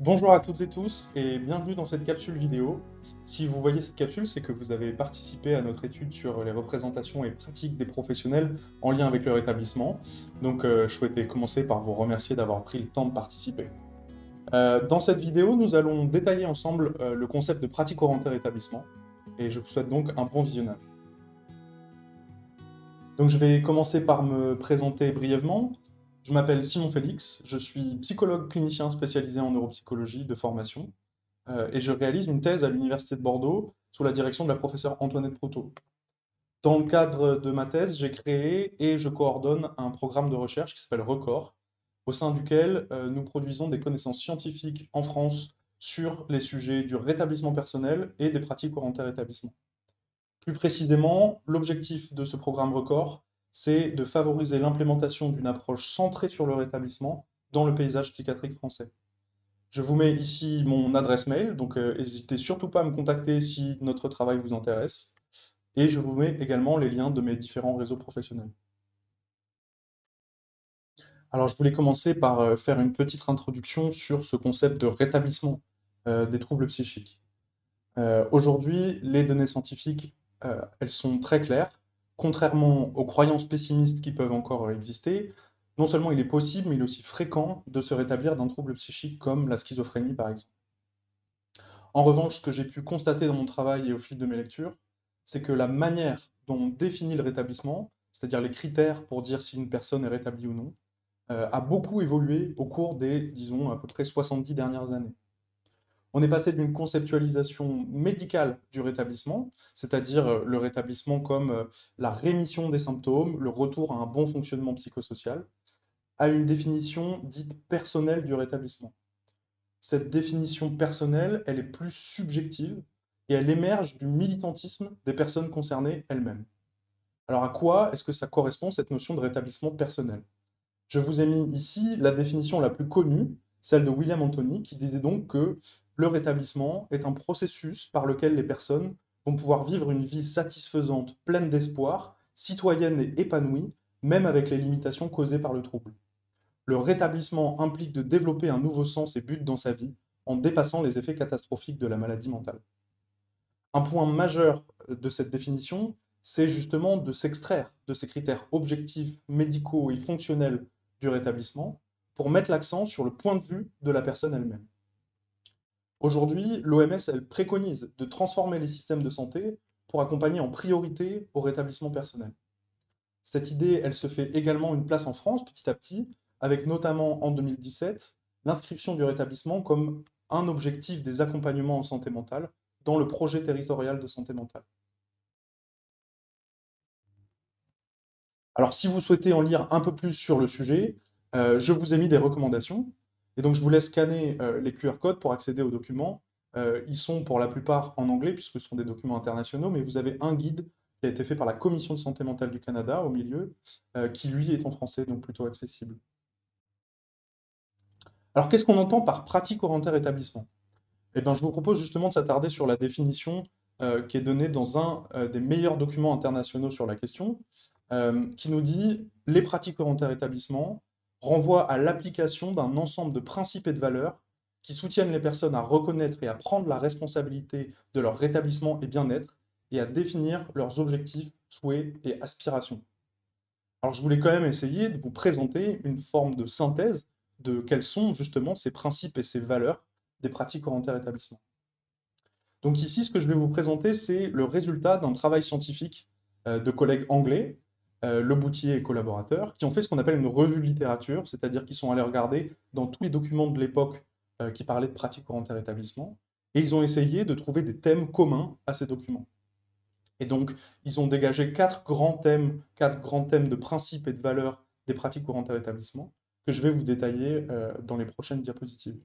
Bonjour à toutes et tous et bienvenue dans cette capsule vidéo. Si vous voyez cette capsule, c'est que vous avez participé à notre étude sur les représentations et pratiques des professionnels en lien avec leur établissement. Donc je souhaitais commencer par vous remercier d'avoir pris le temps de participer. Dans cette vidéo, nous allons détailler ensemble le concept de pratique orientée établissement et je vous souhaite donc un bon visionnage. Donc je vais commencer par me présenter brièvement. Je m'appelle Simon Félix, je suis psychologue clinicien spécialisé en neuropsychologie de formation. Et je réalise une thèse à l'Université de Bordeaux sous la direction de la professeure Antoinette Proto. Dans le cadre de ma thèse, j'ai créé et je coordonne un programme de recherche qui s'appelle RECOR, au sein duquel nous produisons des connaissances scientifiques en France sur les sujets du rétablissement personnel et des pratiques orientées rétablissement. Plus précisément, l'objectif de ce programme RECOR, c'est de favoriser l'implémentation d'une approche centrée sur le rétablissement dans le paysage psychiatrique français. Je vous mets ici mon adresse mail, donc n'hésitez surtout pas à me contacter si notre travail vous intéresse. Et je vous mets également les liens de mes différents réseaux professionnels. Alors je voulais commencer par faire une petite introduction sur ce concept de rétablissement des troubles psychiques. Aujourd'hui, les données scientifiques, elles sont très claires. Contrairement aux croyances pessimistes qui peuvent encore exister, non seulement il est possible, mais il est aussi fréquent de se rétablir d'un trouble psychique comme la schizophrénie par exemple. En revanche, ce que j'ai pu constater dans mon travail et au fil de mes lectures, c'est que la manière dont on définit le rétablissement, c'est-à-dire les critères pour dire si une personne est rétablie ou non, a beaucoup évolué au cours des, disons, à peu près 70 dernières années. On est passé d'une conceptualisation médicale du rétablissement, c'est-à-dire le rétablissement comme la rémission des symptômes, le retour à un bon fonctionnement psychosocial, à une définition dite personnelle du rétablissement. Cette définition personnelle, elle est plus subjective et elle émerge du militantisme des personnes concernées elles-mêmes. Alors à quoi est-ce que ça correspond, cette notion de rétablissement personnel? Je vous ai mis ici la définition la plus connue, celle de William Anthony, qui disait donc que le rétablissement est un processus par lequel les personnes vont pouvoir vivre une vie satisfaisante, pleine d'espoir, citoyenne et épanouie, même avec les limitations causées par le trouble. Le rétablissement implique de développer un nouveau sens et but dans sa vie en dépassant les effets catastrophiques de la maladie mentale. Un point majeur de cette définition, c'est justement de s'extraire de ces critères objectifs, médicaux et fonctionnels du rétablissement pour mettre l'accent sur le point de vue de la personne elle-même. Aujourd'hui, l'OMS, elle préconise de transformer les systèmes de santé pour accompagner en priorité au rétablissement personnel. Cette idée, elle se fait également une place en France petit à petit, avec notamment en 2017 l'inscription du rétablissement comme un objectif des accompagnements en santé mentale dans le projet territorial de santé mentale. Alors si vous souhaitez en lire un peu plus sur le sujet, je vous ai mis des recommandations. Et donc je vous laisse scanner les QR codes pour accéder aux documents. Ils sont pour la plupart en anglais puisque ce sont des documents internationaux, mais vous avez un guide qui a été fait par la Commission de santé mentale du Canada au milieu, qui lui est en français, donc plutôt accessible. Alors qu'est-ce qu'on entend par pratique orientée rétablissement? Eh bien, je vous propose justement de s'attarder sur la définition qui est donnée dans un des meilleurs documents internationaux sur la question, qui nous dit les pratiques orientées rétablissement renvoient à l'application d'un ensemble de principes et de valeurs qui soutiennent les personnes à reconnaître et à prendre la responsabilité de leur rétablissement et bien-être et à définir leurs objectifs, souhaits et aspirations. Alors, je voulais quand même essayer de vous présenter une forme de synthèse de quels sont justement ces principes et ces valeurs des pratiques orientées rétablissement. Donc ici, ce que je vais vous présenter, c'est le résultat d'un travail scientifique de collègues anglais, Le Boutier et collaborateurs, qui ont fait ce qu'on appelle une revue de littérature, c'est-à-dire qu'ils sont allés regarder dans tous les documents de l'époque qui parlaient de pratiques orientées rétablissement, et ils ont essayé de trouver des thèmes communs à ces documents. Et donc, ils ont dégagé quatre grands thèmes de principes et de valeurs des pratiques orientées rétablissement, que je vais vous détailler dans les prochaines diapositives.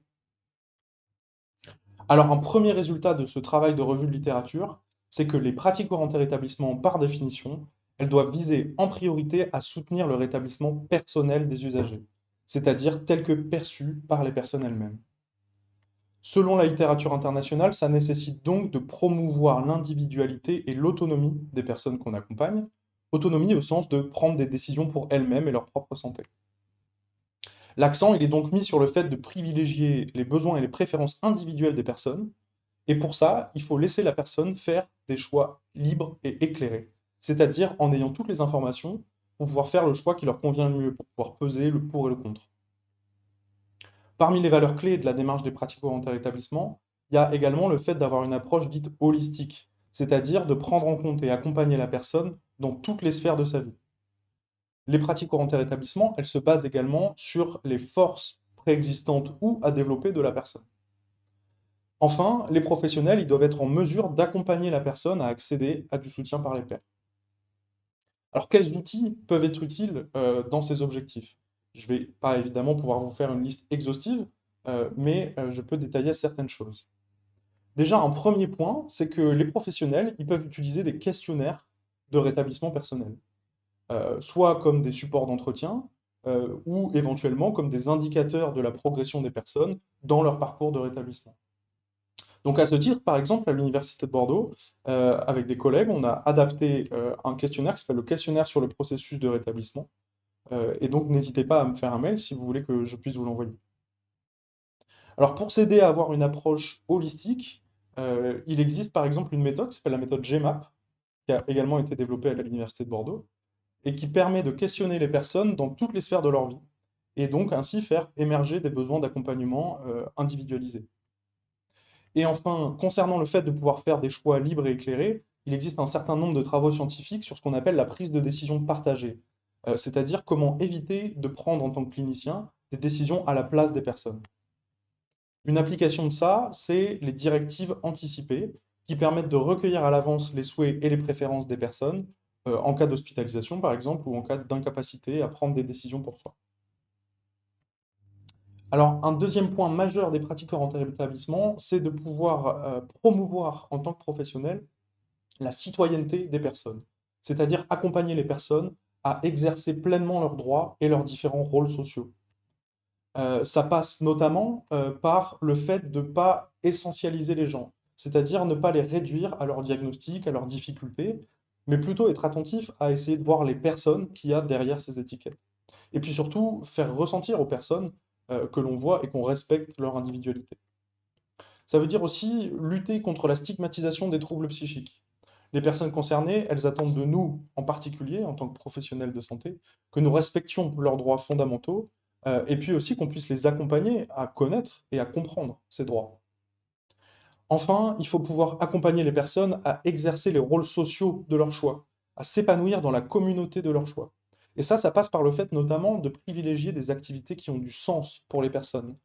Alors, un premier résultat de ce travail de revue de littérature, c'est que les pratiques orientées rétablissement, par définition, elles doivent viser en priorité à soutenir le rétablissement personnel des usagers, c'est-à-dire tel que perçu par les personnes elles-mêmes. Selon la littérature internationale, ça nécessite donc de promouvoir l'individualité et l'autonomie des personnes qu'on accompagne, autonomie au sens de prendre des décisions pour elles-mêmes et leur propre santé. L'accent, il est donc mis sur le fait de privilégier les besoins et les préférences individuelles des personnes, et pour ça, il faut laisser la personne faire des choix libres et éclairés, c'est-à-dire en ayant toutes les informations pour pouvoir faire le choix qui leur convient le mieux, pour pouvoir peser le pour et le contre. Parmi les valeurs clés de la démarche des pratico-volontaires établissements, il y a également le fait d'avoir une approche dite holistique, c'est-à-dire de prendre en compte et accompagner la personne dans toutes les sphères de sa vie. Les pratico-volontaires établissements, elles se basent également sur les forces préexistantes ou à développer de la personne. Enfin, les professionnels, ils doivent être en mesure d'accompagner la personne à accéder à du soutien par les pairs. Alors, quels outils peuvent être utiles dans ces objectifs? Je ne vais pas évidemment pouvoir vous faire une liste exhaustive, mais je peux détailler certaines choses. Déjà, un premier point, c'est que les professionnels, ils peuvent utiliser des questionnaires de rétablissement personnel, soit comme des supports d'entretien, ou éventuellement comme des indicateurs de la progression des personnes dans leur parcours de rétablissement. Donc à ce titre, par exemple, à l'Université de Bordeaux, avec des collègues, on a adapté un questionnaire qui s'appelle le questionnaire sur le processus de rétablissement. Et donc n'hésitez pas à me faire un mail si vous voulez que je puisse vous l'envoyer. Alors pour s'aider à avoir une approche holistique, il existe par exemple une méthode qui s'appelle la méthode GMAP, qui a également été développée à l'Université de Bordeaux, et qui permet de questionner les personnes dans toutes les sphères de leur vie, et donc ainsi faire émerger des besoins d'accompagnement individualisés. Et enfin, concernant le fait de pouvoir faire des choix libres et éclairés, il existe un certain nombre de travaux scientifiques sur ce qu'on appelle la prise de décision partagée, c'est-à-dire comment éviter de prendre en tant que clinicien des décisions à la place des personnes. Une application de ça, c'est les directives anticipées, qui permettent de recueillir à l'avance les souhaits et les préférences des personnes, en cas d'hospitalisation par exemple, ou en cas d'incapacité à prendre des décisions pour soi. Alors, un deuxième point majeur des pratiques orientées établissement, c'est de pouvoir promouvoir en tant que professionnel la citoyenneté des personnes, c'est-à-dire accompagner les personnes à exercer pleinement leurs droits et leurs différents rôles sociaux. Ça passe notamment par le fait de ne pas essentialiser les gens, c'est-à-dire ne pas les réduire à leurs diagnostics, à leurs difficultés, mais plutôt être attentif à essayer de voir les personnes qu'il y a derrière ces étiquettes. Et puis surtout, faire ressentir aux personnes que l'on voit et qu'on respecte leur individualité. Ça veut dire aussi lutter contre la stigmatisation des troubles psychiques. Les personnes concernées, elles attendent de nous, en particulier, en tant que professionnels de santé, que nous respections leurs droits fondamentaux, et puis aussi qu'on puisse les accompagner à connaître et à comprendre ces droits. Enfin, il faut pouvoir accompagner les personnes à exercer les rôles sociaux de leur choix, à s'épanouir dans la communauté de leur choix. Et ça passe par le fait notamment de privilégier des activités qui ont du sens pour les personnes.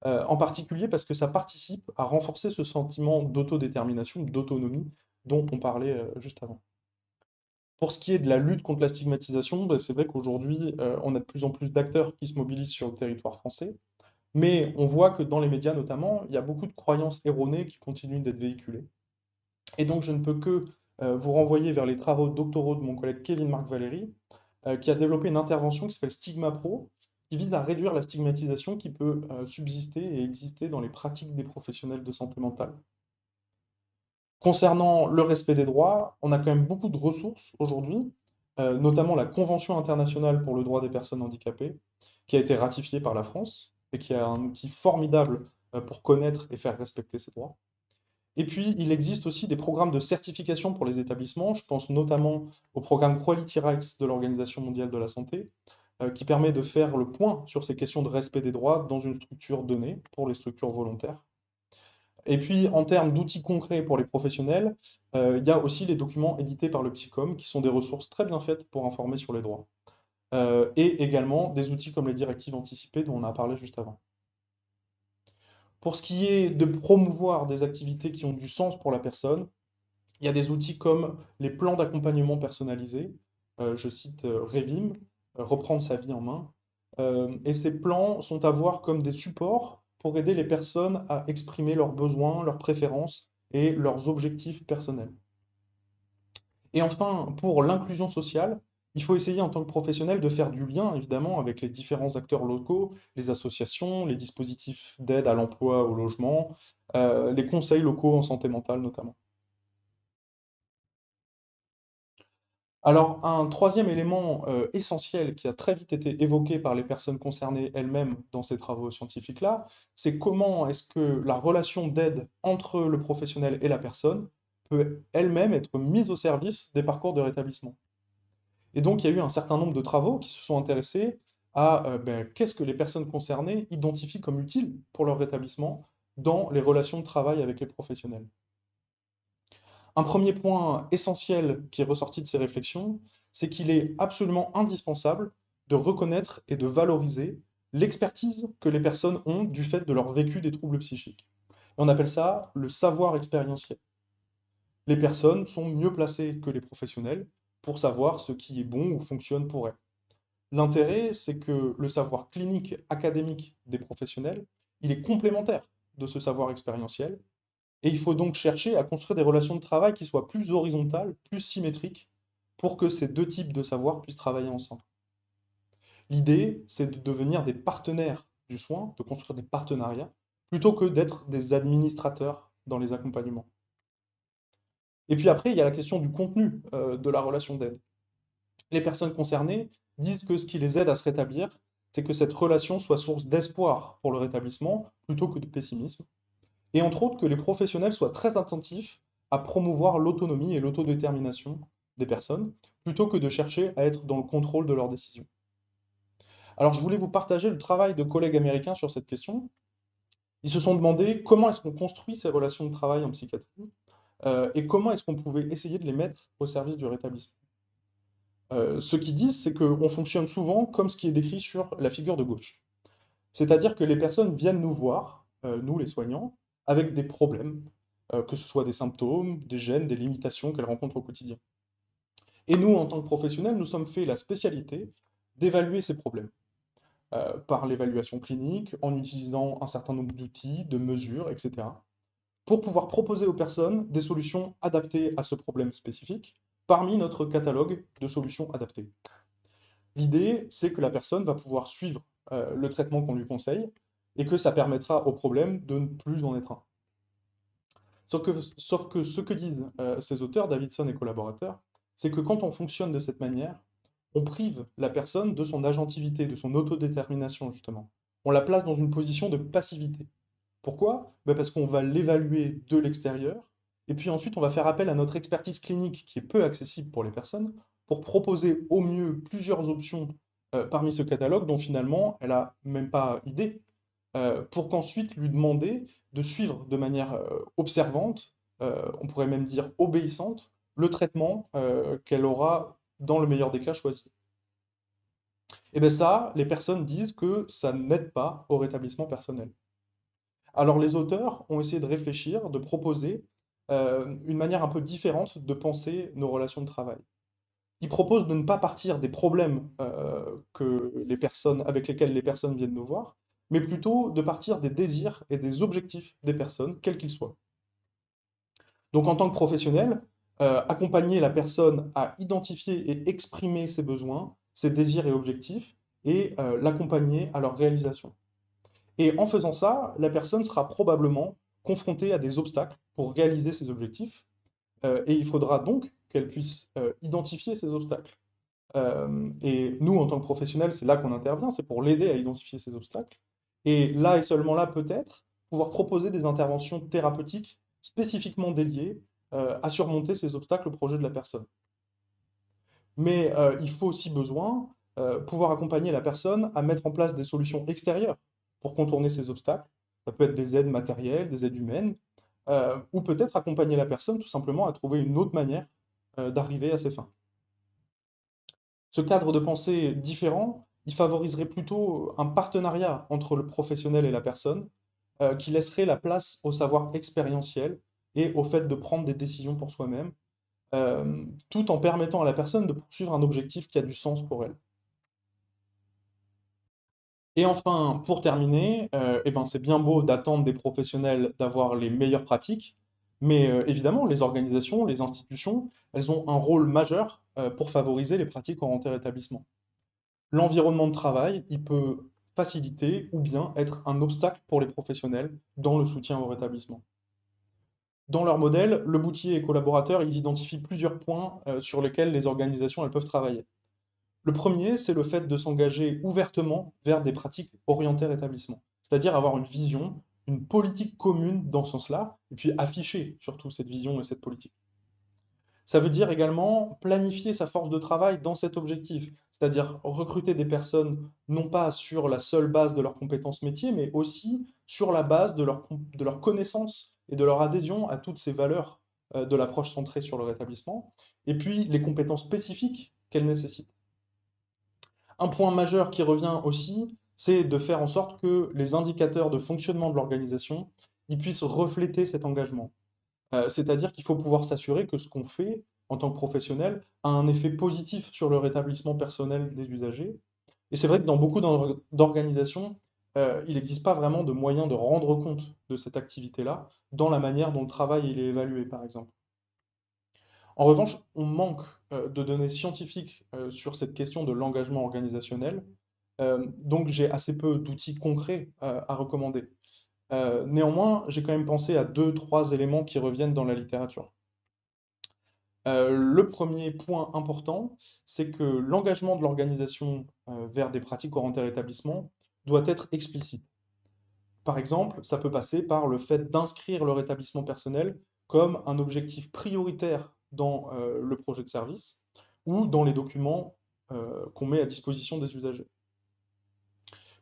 En particulier parce que ça participe à renforcer ce sentiment d'autodétermination, d'autonomie dont on parlait juste avant. Pour ce qui est de la lutte contre la stigmatisation, bah, c'est vrai qu'aujourd'hui, on a de plus en plus d'acteurs qui se mobilisent sur le territoire français, mais on voit que dans les médias notamment, il y a beaucoup de croyances erronées qui continuent d'être véhiculées. Et donc je ne peux que vous renvoyer vers les travaux doctoraux de mon collègue Kevin Marc Valéry, qui a développé une intervention qui s'appelle Stigma Pro, qui vise à réduire la stigmatisation qui peut subsister et exister dans les pratiques des professionnels de santé mentale. Concernant le respect des droits, on a quand même beaucoup de ressources aujourd'hui, notamment la Convention internationale pour le droit des personnes handicapées, qui a été ratifiée par la France et qui a un outil formidable pour connaître et faire respecter ces droits. Et puis, il existe aussi des programmes de certification pour les établissements. Je pense notamment au programme Quality Rights de l'Organisation mondiale de la santé, qui permet de faire le point sur ces questions de respect des droits dans une structure donnée pour les structures volontaires. Et puis, en termes d'outils concrets pour les professionnels, il y a aussi les documents édités par le Psychom, qui sont des ressources très bien faites pour informer sur les droits. Et également des outils comme les directives anticipées dont on a parlé juste avant. Pour ce qui est de promouvoir des activités qui ont du sens pour la personne, il y a des outils comme les plans d'accompagnement personnalisés, je cite Revim, reprendre sa vie en main. Et ces plans sont à voir comme des supports pour aider les personnes à exprimer leurs besoins, leurs préférences et leurs objectifs personnels. Et enfin, pour l'inclusion sociale, il faut essayer en tant que professionnel de faire du lien, évidemment, avec les différents acteurs locaux, les associations, les dispositifs d'aide à l'emploi, au logement, les conseils locaux en santé mentale notamment. Alors, un troisième élément essentiel qui a très vite été évoqué par les personnes concernées elles-mêmes dans ces travaux scientifiques-là, c'est comment est-ce que la relation d'aide entre le professionnel et la personne peut elle-même être mise au service des parcours de rétablissement. Et donc, il y a eu un certain nombre de travaux qui se sont intéressés à qu'est-ce que les personnes concernées identifient comme utile pour leur rétablissement dans les relations de travail avec les professionnels. Un premier point essentiel qui est ressorti de ces réflexions, c'est qu'il est absolument indispensable de reconnaître et de valoriser l'expertise que les personnes ont du fait de leur vécu des troubles psychiques. Et on appelle ça le savoir expérientiel. Les personnes sont mieux placées que les professionnels pour savoir ce qui est bon ou fonctionne pour elles. L'intérêt, c'est que le savoir clinique académique des professionnels, il est complémentaire de ce savoir expérientiel et il faut donc chercher à construire des relations de travail qui soient plus horizontales, plus symétriques, pour que ces deux types de savoir puissent travailler ensemble. L'idée, c'est de devenir des partenaires du soin, de construire des partenariats, plutôt que d'être des administrateurs dans les accompagnements. Et puis après, il y a la question du contenu de la relation d'aide. Les personnes concernées disent que ce qui les aide à se rétablir, c'est que cette relation soit source d'espoir pour le rétablissement plutôt que de pessimisme, et entre autres que les professionnels soient très attentifs à promouvoir l'autonomie et l'autodétermination des personnes, plutôt que de chercher à être dans le contrôle de leurs décisions. Alors je voulais vous partager le travail de collègues américains sur cette question. Ils se sont demandé comment est-ce qu'on construit ces relations de travail en psychiatrie et comment est-ce qu'on pouvait essayer de les mettre au service du rétablissement. Ce qu'ils disent, c'est qu'on fonctionne souvent comme ce qui est décrit sur la figure de gauche. C'est-à-dire que les personnes viennent nous voir, nous les soignants, avec des problèmes, que ce soit des symptômes, des gènes, des limitations qu'elles rencontrent au quotidien. Et nous, en tant que professionnels, nous sommes fait la spécialité d'évaluer ces problèmes, par l'évaluation clinique, en utilisant un certain nombre d'outils, de mesures, etc., pour pouvoir proposer aux personnes des solutions adaptées à ce problème spécifique, parmi notre catalogue de solutions adaptées. L'idée, c'est que la personne va pouvoir suivre le traitement qu'on lui conseille et que ça permettra au problème de ne plus en être un. Sauf que ce que disent ces auteurs, Davidson et collaborateurs, c'est que quand on fonctionne de cette manière, on prive la personne de son agentivité, de son autodétermination, justement. On la place dans une position de passivité. Pourquoi? Ben parce qu'on va l'évaluer de l'extérieur, et puis ensuite on va faire appel à notre expertise clinique qui est peu accessible pour les personnes, pour proposer au mieux plusieurs options parmi ce catalogue dont finalement elle n'a même pas idée, pour qu'ensuite lui demander de suivre de manière observante, on pourrait même dire obéissante, le traitement qu'elle aura dans le meilleur des cas choisi. Et bien ça, les personnes disent que ça n'aide pas au rétablissement personnel. Alors les auteurs ont essayé de réfléchir, de proposer une manière un peu différente de penser nos relations de travail. Ils proposent de ne pas partir des problèmes avec lesquels les personnes viennent nous voir, mais plutôt de partir des désirs et des objectifs des personnes, quels qu'ils soient. Donc en tant que professionnel, accompagner la personne à identifier et exprimer ses besoins, ses désirs et objectifs, et l'accompagner à leur réalisation. Et en faisant ça, la personne sera probablement confrontée à des obstacles pour réaliser ses objectifs, et il faudra donc qu'elle puisse identifier ces obstacles. Et nous, en tant que professionnels, c'est là qu'on intervient, c'est pour l'aider à identifier ces obstacles. Et là et seulement là, peut-être, pouvoir proposer des interventions thérapeutiques spécifiquement dédiées à surmonter ces obstacles au projet de la personne. Mais il faut aussi besoin pouvoir accompagner la personne à mettre en place des solutions extérieures pour contourner ces obstacles. Ça peut être des aides matérielles, des aides humaines, ou peut-être accompagner la personne tout simplement à trouver une autre manière d'arriver à ses fins. Ce cadre de pensée différent, il favoriserait plutôt un partenariat entre le professionnel et la personne, qui laisserait la place au savoir expérientiel et au fait de prendre des décisions pour soi-même, tout en permettant à la personne de poursuivre un objectif qui a du sens pour elle. Et enfin, pour terminer, eh ben, c'est bien beau d'attendre des professionnels d'avoir les meilleures pratiques, mais évidemment, les organisations, les institutions, elles ont un rôle majeur pour favoriser les pratiques orientées rétablissement. L'environnement de travail, il peut faciliter ou bien être un obstacle pour les professionnels dans le soutien au rétablissement. Dans leur modèle, Le Boutier et collaborateurs, ils identifient plusieurs points sur lesquels les organisations elles peuvent travailler. Le premier, c'est le fait de s'engager ouvertement vers des pratiques orientées rétablissement, c'est-à-dire avoir une vision, une politique commune dans ce sens-là, et puis afficher surtout cette vision et cette politique. Ça veut dire également planifier sa force de travail dans cet objectif, c'est-à-dire recruter des personnes non pas sur la seule base de leurs compétences métiers, mais aussi sur la base de leur connaissance et de leur adhésion à toutes ces valeurs de l'approche centrée sur le rétablissement, et puis les compétences spécifiques qu'elles nécessitent. Un point majeur qui revient aussi, c'est de faire en sorte que les indicateurs de fonctionnement de l'organisation ils puissent refléter cet engagement. C'est-à-dire qu'il faut pouvoir s'assurer que ce qu'on fait en tant que professionnel a un effet positif sur le rétablissement personnel des usagers. Et c'est vrai que dans beaucoup d'organisations, il n'existe pas vraiment de moyen de rendre compte de cette activité-là dans la manière dont le travail il est évalué, par exemple. En revanche, on manque de données scientifiques sur cette question de l'engagement organisationnel, donc j'ai assez peu d'outils concrets à recommander. Néanmoins, j'ai quand même pensé à deux, trois éléments qui reviennent dans la littérature. Le premier point important, c'est que l'engagement de l'organisation vers des pratiques orientées rétablissement doit être explicite. Par exemple, ça peut passer par le fait d'inscrire le rétablissement personnel comme un objectif prioritaire dans le projet de service ou dans les documents qu'on met à disposition des usagers.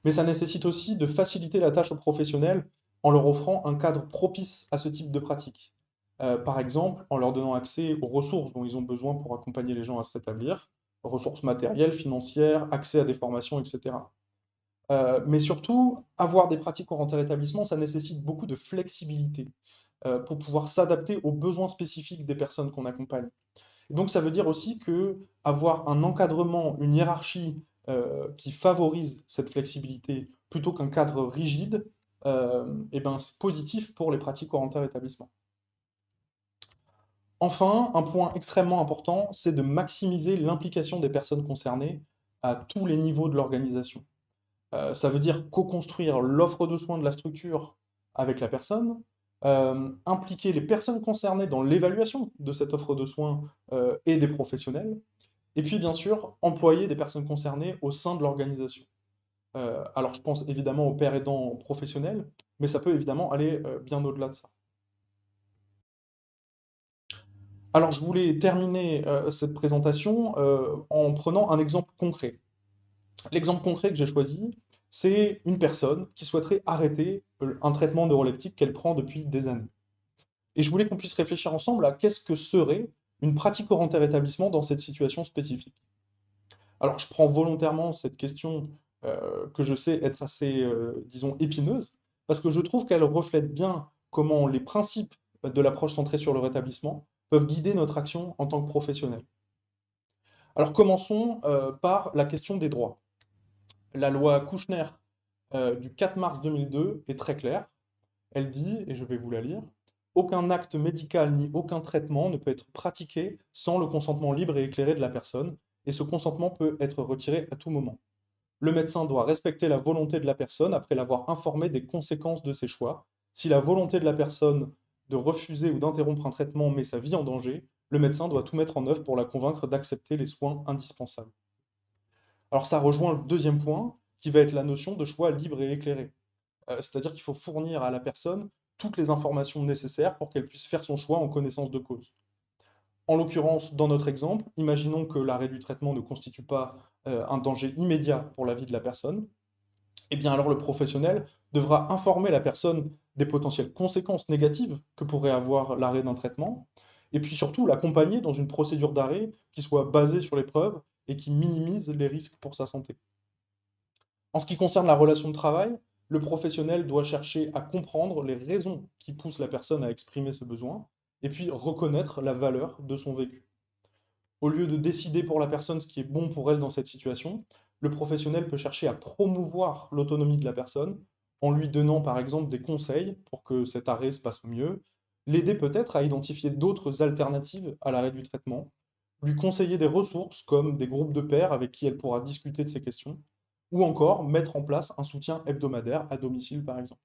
Mais ça nécessite aussi de faciliter la tâche aux professionnels en leur offrant un cadre propice à ce type de pratique. Par exemple, en leur donnant accès aux ressources dont ils ont besoin pour accompagner les gens à se rétablir, ressources matérielles, financières, accès à des formations, etc. Mais surtout, avoir des pratiques orientées rétablissement, ça nécessite beaucoup de flexibilité pour pouvoir s'adapter aux besoins spécifiques des personnes qu'on accompagne. Et donc, ça veut dire aussi que avoir un encadrement, une hiérarchie qui favorise cette flexibilité plutôt qu'un cadre rigide, eh ben, c'est positif pour les pratiques orientées rétablissement. Enfin, un point extrêmement important, c'est de maximiser l'implication des personnes concernées à tous les niveaux de l'organisation. Ça veut dire co-construire l'offre de soins de la structure avec la personne, impliquer les personnes concernées dans l'évaluation de cette offre de soins et des professionnels, et puis bien sûr, employer des personnes concernées au sein de l'organisation. Alors je pense évidemment aux pairs aidants professionnels, mais ça peut évidemment aller bien au-delà de ça. Alors je voulais terminer cette présentation en prenant un exemple concret. L'exemple concret que j'ai choisi, c'est une personne qui souhaiterait arrêter un traitement neuroleptique qu'elle prend depuis des années. Et je voulais qu'on puisse réfléchir ensemble à qu'est-ce que serait une pratique orientée rétablissement dans cette situation spécifique. Alors, je prends volontairement cette question que je sais être assez, disons, épineuse, parce que je trouve qu'elle reflète bien comment les principes de l'approche centrée sur le rétablissement peuvent guider notre action en tant que professionnel. Alors, commençons par la question des droits. La loi Kouchner du 4 mars 2002 est très claire. Elle dit, et je vais vous la lire, aucun acte médical ni aucun traitement ne peut être pratiqué sans le consentement libre et éclairé de la personne, et ce consentement peut être retiré à tout moment. Le médecin doit respecter la volonté de la personne après l'avoir informé des conséquences de ses choix. Si la volonté de la personne de refuser ou d'interrompre un traitement met sa vie en danger, le médecin doit tout mettre en œuvre pour la convaincre d'accepter les soins indispensables. Alors ça rejoint le deuxième point, qui va être la notion de choix libre et éclairé. C'est-à-dire qu'il faut fournir à la personne toutes les informations nécessaires pour qu'elle puisse faire son choix en connaissance de cause. En l'occurrence, dans notre exemple, imaginons que l'arrêt du traitement ne constitue pas un danger immédiat pour la vie de la personne. Eh bien alors le professionnel devra informer la personne des potentielles conséquences négatives que pourrait avoir l'arrêt d'un traitement, et puis surtout l'accompagner dans une procédure d'arrêt qui soit basée sur les preuves et qui minimise les risques pour sa santé. En ce qui concerne la relation de travail, le professionnel doit chercher à comprendre les raisons qui poussent la personne à exprimer ce besoin et puis reconnaître la valeur de son vécu. Au lieu de décider pour la personne ce qui est bon pour elle dans cette situation, le professionnel peut chercher à promouvoir l'autonomie de la personne en lui donnant par exemple des conseils pour que cet arrêt se passe au mieux, l'aider peut-être à identifier d'autres alternatives à l'arrêt du traitement, lui conseiller des ressources comme des groupes de pairs avec qui elle pourra discuter de ces questions, ou encore mettre en place un soutien hebdomadaire à domicile par exemple.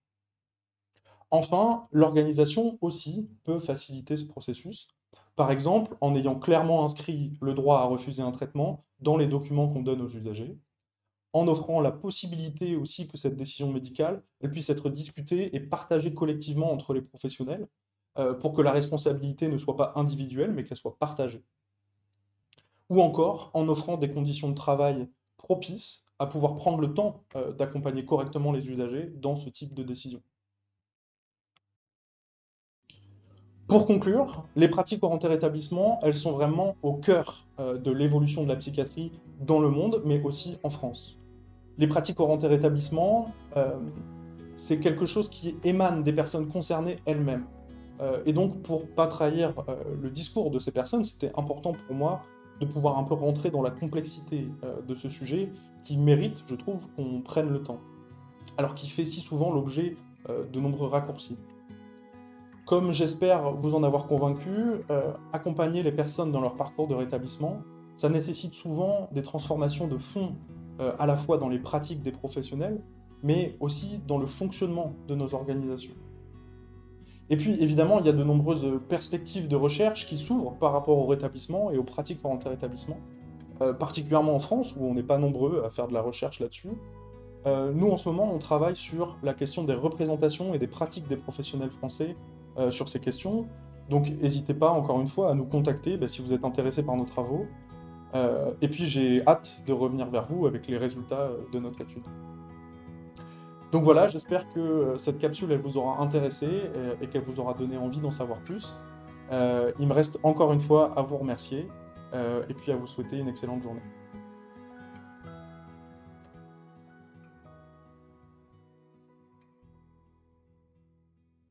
Enfin, l'organisation aussi peut faciliter ce processus. Par exemple, en ayant clairement inscrit le droit à refuser un traitement dans les documents qu'on donne aux usagers, en offrant la possibilité aussi que cette décision médicale elle puisse être discutée et partagée collectivement entre les professionnels, pour que la responsabilité ne soit pas individuelle, mais qu'elle soit partagée. Ou encore en offrant des conditions de travail propices à pouvoir prendre le temps d'accompagner correctement les usagers dans ce type de décision. Pour conclure, les pratiques orientées rétablissement, elles sont vraiment au cœur de l'évolution de la psychiatrie dans le monde, mais aussi en France. Les pratiques orientées rétablissement, c'est quelque chose qui émane des personnes concernées elles-mêmes. Et donc, pour ne pas trahir le discours de ces personnes, c'était important pour moi de pouvoir un peu rentrer dans la complexité de ce sujet qui mérite, je trouve, qu'on prenne le temps, alors qu'il fait si souvent l'objet de nombreux raccourcis. Comme j'espère vous en avoir convaincu, accompagner les personnes dans leur parcours de rétablissement, ça nécessite souvent des transformations de fond, à la fois dans les pratiques des professionnels, mais aussi dans le fonctionnement de nos organisations. Et puis évidemment, il y a de nombreuses perspectives de recherche qui s'ouvrent par rapport au rétablissement et aux pratiques orientées rétablissement, particulièrement en France, où on n'est pas nombreux à faire de la recherche là-dessus. Nous, en ce moment, on travaille sur la question des représentations et des pratiques des professionnels français sur ces questions. Donc, n'hésitez pas, encore une fois, à nous contacter si vous êtes intéressé par nos travaux. Et puis, j'ai hâte de revenir vers vous avec les résultats de notre étude. Donc voilà, j'espère que cette capsule, elle vous aura intéressé et qu'elle vous aura donné envie d'en savoir plus. Il me reste encore une fois à vous remercier et puis à vous souhaiter une excellente journée.